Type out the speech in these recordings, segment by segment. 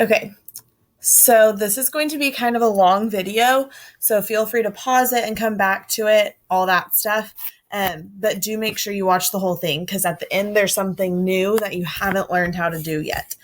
Okay, so this is going to be kind of a long video, so feel free to pause it and come back to it, all that stuff. But do make sure you watch the whole thing because at the end there's something new that you haven't learned how to do yet.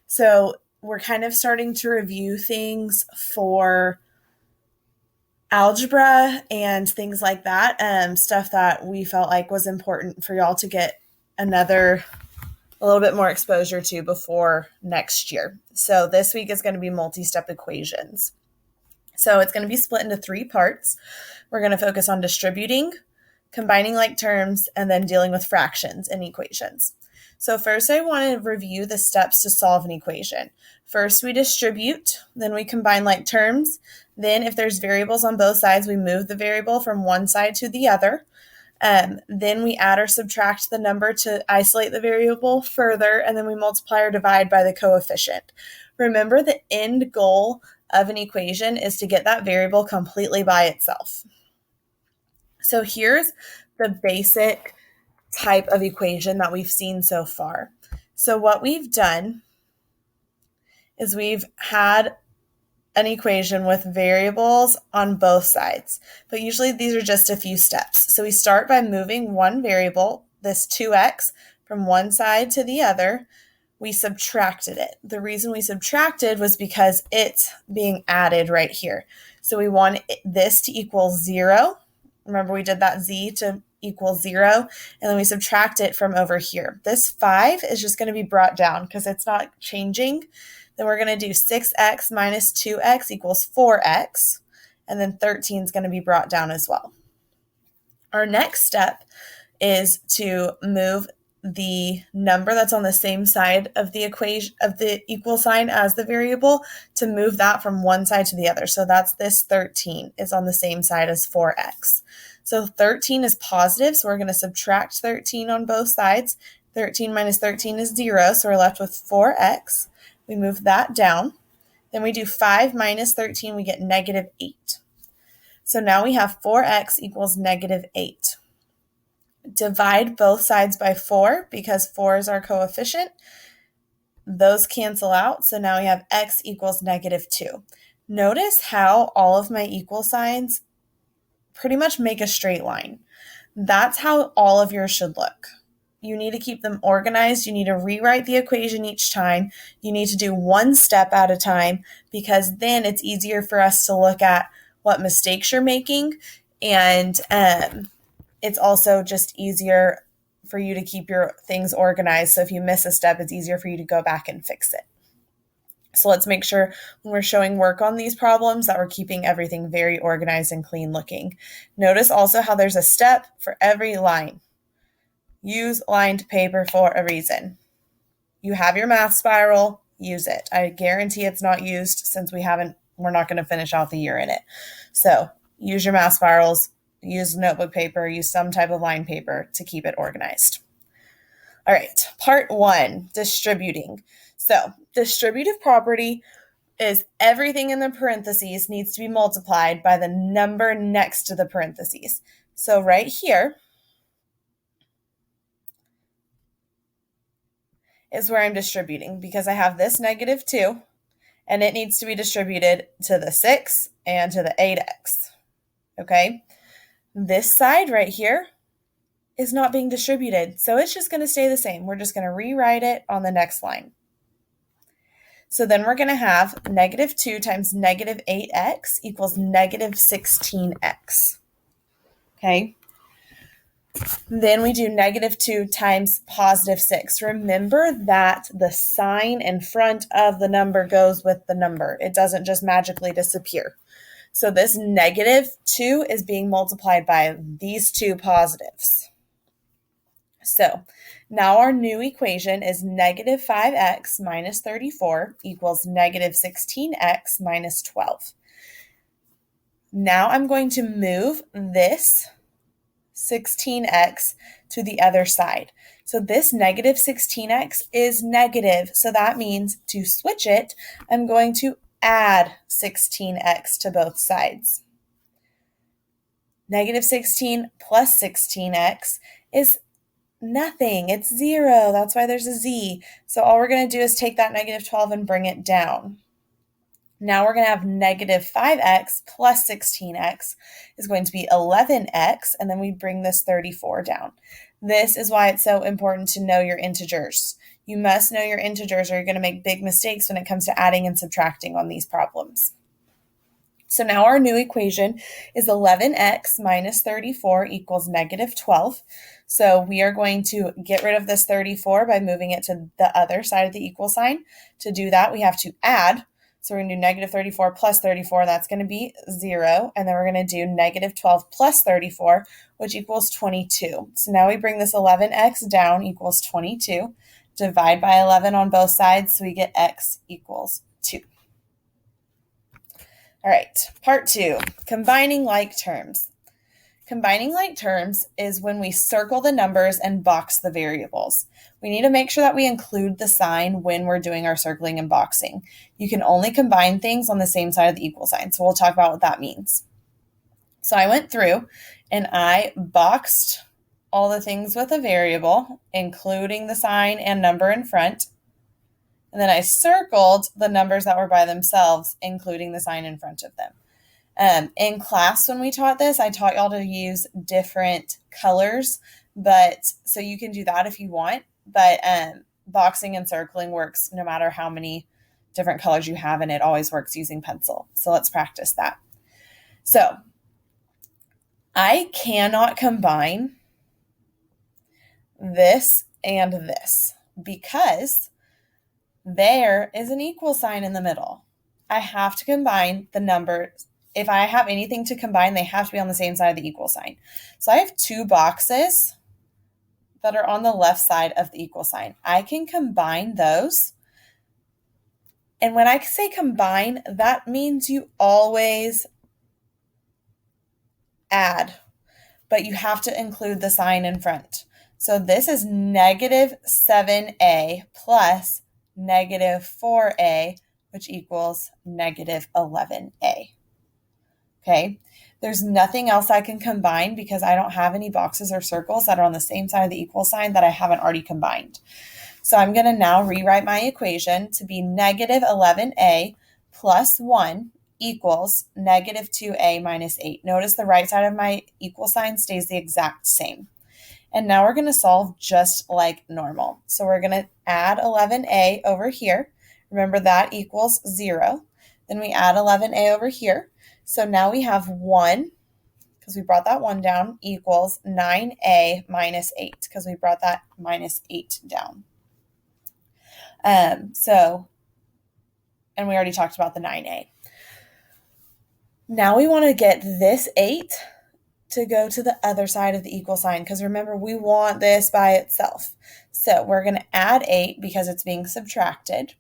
So we're kind of starting to review things for algebra and things like that, stuff that we felt like was important for y'all to get a little bit more exposure to before next year. So this week is going to be multi-step equations. So it's going to be split into 3 parts. We're going to focus on distributing, combining like terms, and then dealing with fractions and equations. So first I want to review the steps to solve an equation. First we distribute, then we combine like terms. Then if there's variables on both sides, we move the variable from one side to the other. Then we add or subtract the number to isolate the variable further, and then we multiply or divide by the coefficient. Remember, the end goal of an equation is to get that variable completely by itself. So here's the basic type of equation that we've seen so far. So what we've done is we've had an equation with variables on both sides, but usually these are just a few steps. So we start by moving one variable, this 2x, from one side to the other. We subtracted it. The reason we subtracted was because it's being added right here. So we want this to equal 0. Remember we did that z to equal 0, and then we subtract it from over here. This 5 is just going to be brought down because it's not changing. Then we're going to do 6x minus 2x equals 4x, and then 13 is going to be brought down as well. Our next step is to move the number that's on the same side of the equation of the equal sign as the variable to move that from one side to the other. So that's this 13 is on the same side as 4x. So 13 is positive, so we're going to subtract 13 on both sides. 13 minus 13 is 0, so we're left with 4x. We move that down. Then we do 5 minus 13, we get negative 8. So now we have 4x equals negative 8. Divide both sides by 4 because 4 is our coefficient. Those cancel out, so now we have x equals negative 2. Notice how all of my equal signs pretty much make a straight line. That's how all of yours should look. You need to keep them organized. You need to rewrite the equation each time. You need to do one step at a time because then it's easier for us to look at what mistakes you're making, and it's also just easier for you to keep your things organized. So if you miss a step, it's easier for you to go back and fix it. So let's make sure when we're showing work on these problems that we're keeping everything very organized and clean looking. Notice also how there's a step for every line. Use lined paper for a reason. You have your math spiral, use it. I guarantee it's not used since we're not going to finish out the year in it. So use your math spirals, use notebook paper, use some type of lined paper to keep it organized. All right, part 1, distributing. So distributive property is everything in the parentheses needs to be multiplied by the number next to the parentheses. So right here is where I'm distributing because I have this negative 2 and it needs to be distributed to the 6 and to the 8x. Okay? This side right here is not being distributed, so it's just going to stay the same. We're just going to rewrite it on the next line. So then we're going to have negative 2 times negative 8x equals negative 16x. Okay? Then we do negative 2 times positive 6. Remember that the sign in front of the number goes with the number. It doesn't just magically disappear. So this negative 2 is being multiplied by these two positives. So now our new equation is negative 5x minus 34 equals negative 16x minus 12. Now I'm going to move this 16x to the other side. So this negative 16x is negative. So that means to switch it, I'm going to add 16x to both sides. Negative 16 plus 16x is Nothing. It's 0. That's why there's a z. So all we're going to do is take that negative 12 and bring it down. Now we're going to have negative 5x plus 16x is going to be 11x, and then we bring this 34 down. This is why it's so important to know your integers. You must know your integers or you're going to make big mistakes when it comes to adding and subtracting on these problems. So now our new equation is 11x minus 34 equals negative 12. So we are going to get rid of this 34 by moving it to the other side of the equal sign. To do that, we have to add. So we're going to do negative 34 plus 34. That's going to be 0. And then we're going to do negative 12 plus 34, which equals 22. So now we bring this 11x down equals 22. Divide by 11 on both sides, so we get x equals 2. All right, part 2, combining like terms. Combining like terms is when we circle the numbers and box the variables. We need to make sure that we include the sign when we're doing our circling and boxing. You can only combine things on the same side of the equal sign, so we'll talk about what that means. So I went through and I boxed all the things with a variable, including the sign and number in front. And then I circled the numbers that were by themselves, including the sign in front of them. In class, when we taught this, I taught y'all to use different colors, but so you can do that if you want. But boxing and circling works no matter how many different colors you have, and it always works using pencil. So let's practice that. So I cannot combine this and this because there is an equal sign in the middle. I have to combine the numbers. If I have anything to combine, they have to be on the same side of the equal sign. So I have 2 boxes that are on the left side of the equal sign. I can combine those. And when I say combine, that means you always add, but you have to include the sign in front. So this is negative 7a plus negative 4a, which equals negative 11a. Okay, there's nothing else I can combine because I don't have any boxes or circles that are on the same side of the equal sign that I haven't already combined. So I'm going to now rewrite my equation to be negative 11a plus 1 equals negative 2a minus 8. Notice the right side of my equal sign stays the exact same. And now we're going to solve just like normal. So we're going to add 11a over here. Remember that equals 0. Then we add 11a over here. So now we have 1, because we brought that 1 down, equals 9a minus 8, because we brought that minus 8 down. And we already talked about the 9a. Now we want to get this 8 to go to the other side of the equal sign, because remember, we want this by itself. So we're going to add 8 because it's being subtracted.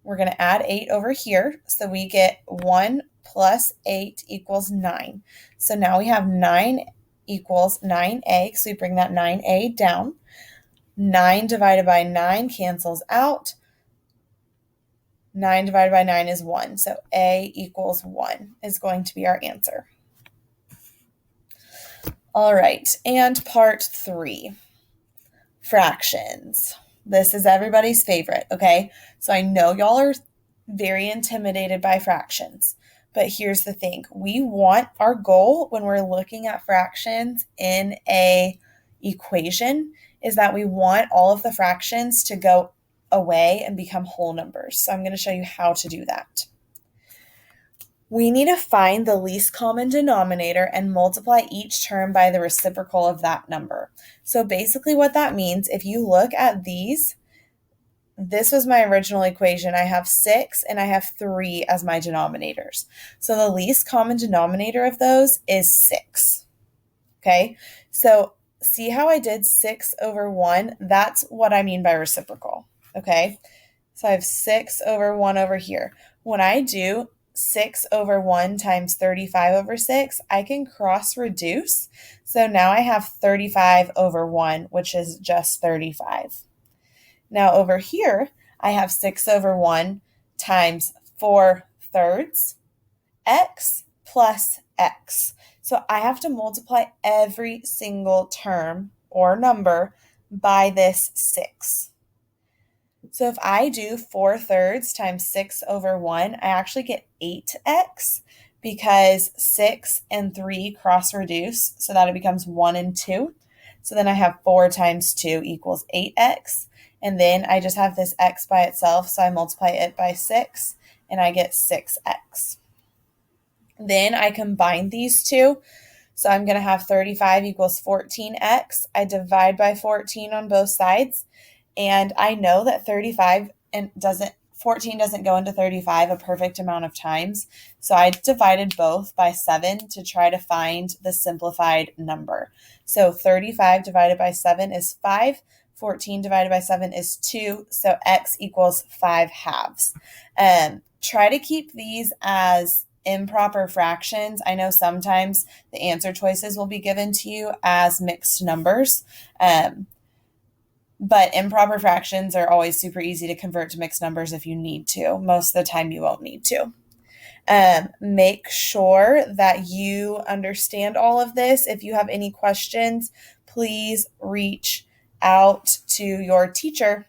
We're going to add 8 over here, so we get 1 plus 8 equals 9. So now we have 9 equals 9a, so we bring that 9a down. 9 divided by 9 cancels out. 9 divided by 9 is 1, so a equals 1 is going to be our answer. All right, and part 3, fractions. This is everybody's favorite, okay? So I know y'all are very intimidated by fractions, but here's the thing. We want our goal when we're looking at fractions in a equation is that we want all of the fractions to go away and become whole numbers. So I'm going to show you how to do that. We need to find the least common denominator and multiply each term by the reciprocal of that number. So basically what that means, if you look at these, this was my original equation. I have 6 and I have 3 as my denominators. So the least common denominator of those is 6. Okay, so see how I did 6 over 1? That's what I mean by reciprocal. Okay, so I have 6 over 1 over here. When I do 6 over 1 times 35 over 6, I can cross reduce. So now I have 35 over 1, which is just 35. Now over here, I have 6 over 1 times 4/3 x plus x. So I have to multiply every single term or number by this 6. So if I do 4/3 times 6 over 1, I actually get 8x because 6 and 3 cross reduce so that it becomes 1 and 2. So then I have 4 times 2 equals 8x. And then I just have this x by itself, so I multiply it by 6 and I get 6x. Then I combine these two. So I'm going to have 35 equals 14x. I divide by 14 on both sides. And I know that 14 doesn't go into 35 a perfect amount of times. So I divided both by 7 to try to find the simplified number. So 35 divided by 7 is 5. 14 divided by 7 is 2. So x equals 5 halves. Try to keep these as improper fractions. I know sometimes the answer choices will be given to you as mixed numbers. But improper fractions are always super easy to convert to mixed numbers if you need to. Most of the time you won't need to. Make sure that you understand all of this. If you have any questions, please reach out to your teacher.